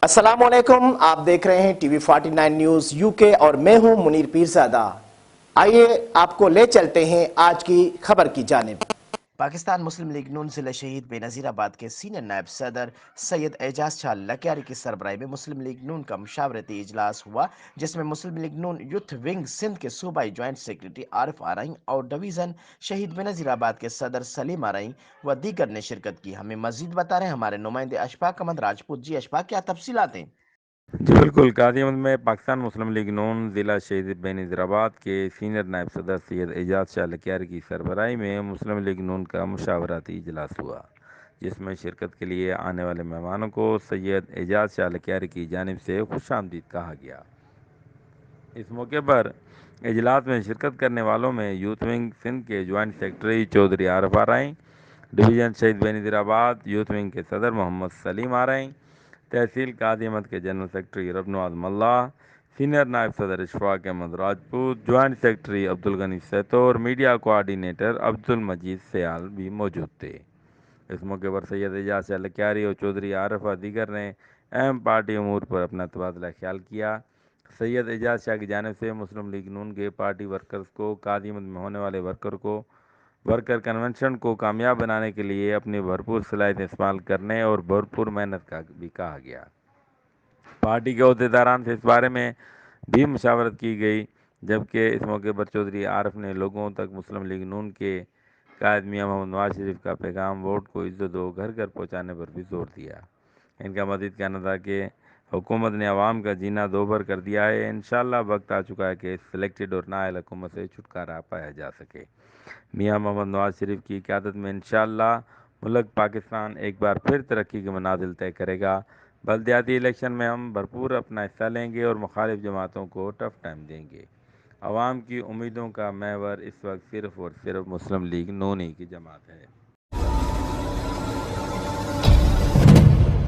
अस्सलामुअलैकुम, आप देख रहे हैं टीवी 49 न्यूज़ यूके और मैं हूं मुनीर पीरज़ादा। आइए आपको ले चलते हैं आज की खबर की जानिब। पाकिस्तान मुस्लिम लीग नून ज़िला शहीद बेनज़ीराबाद के सीनियर नायब सदर सैयद एजाज शाह लकियारी की सरबराही में मुस्लिम लीग नून का मुशावरती इजलास हुआ, जिसमें मुस्लिम लीग नून यूथ विंग सिंध के सूबाई ज्वाइंट सेक्रेटरी आरिफ आरई और डिवीज़न शहीद बेनज़ीराबाद के सदर सलीम आरई व दीगर ने शिरकत की। हमें मजीद बता रहे हैं हमारे नुमाइंदे अशफाक अहमद राजपूत। जी अशफाक, क्या तफसीलात हैं? जी बिल्कुल। कादियामत में पाकिस्तान मुस्लिम लीग नून ज़िला शहीद बेनज़ीराबाद के सीनियर नायब सदर सैयद एजाज शाह लकियारी की सरबराही में मुस्लिम लीग नून का मुशावरती इजलास हुआ, जिसमें शिरकत के लिए आने वाले मेहमानों को सैयद एजाज शाह लकियारी की जानिब से खुशामदीद कहा गया। इस मौके पर इजलास में शिरकत करने वालों में यूथ विंग सिंध के ज्वाइंट सेक्रेटरी चौधरी आरिफ आरई, डिवीज़न शहीद बेनज़ीराबाद यूथ विंग के सदर मोहम्मद सलीम आरई, तहसील कादियामत के general secretary Rabnawaz Malla, senior नायब सदर Ishfaq Ahmed Rajput, joint secretary Abdul Gani Saitor, media coordinator Abdul Majeed Sayal भी मौजूद थे। इस मौके पर सैयद एजाज शाह लकियारी और चौधरी आरिफ और दीगर ने अहम पार्टी अमूर पर अपना तबादला ख्याल किया। सैयद एजाज शाह की जानिब से मुस्लिम लीग नून के पार्टी वर्कर्स को कादियामत में होने वाले वर्कर कन्वेंशन को कामयाब बनाने के लिए अपनी भरपूर सलाहियत इस्तेमाल करने और भरपूर मेहनत का भी कहा गया। पार्टी के अहदेदारान से इस बारे में भी मुशावरत की गई, जबकि इस मौके पर चौधरी आरिफ ने लोगों तक मुस्लिम लीग नून के कायद मियां मोहम्मद नवाज शरीफ का पैगाम वोट को इज्जत दो घर घर पहुँचाने पर भी जोर दिया। इनका मजीद कहना था कि हुकूमत ने अवाम का जीना दोभर कर दिया है। इंशाअल्लाह वक्त आ चुका है कि सिलेक्टेड और नाअहल हुकूमत से छुटकारा पाया जा सके। मियां मोहम्मद नवाज शरीफ की क़यादत में इंशाअल्लाह मुल्क पाकिस्तान एक बार फिर तरक्की के मनाजिल तय करेगा। बल्दियाती इलेक्शन में हम भरपूर अपना हिस्सा लेंगे और मुखालिफ जमातों को टफ टाइम देंगे। अवाम की उम्मीदों का महवर इस वक्त सिर्फ़ और सिर्फ मुस्लिम लीग नून ही की जमात है।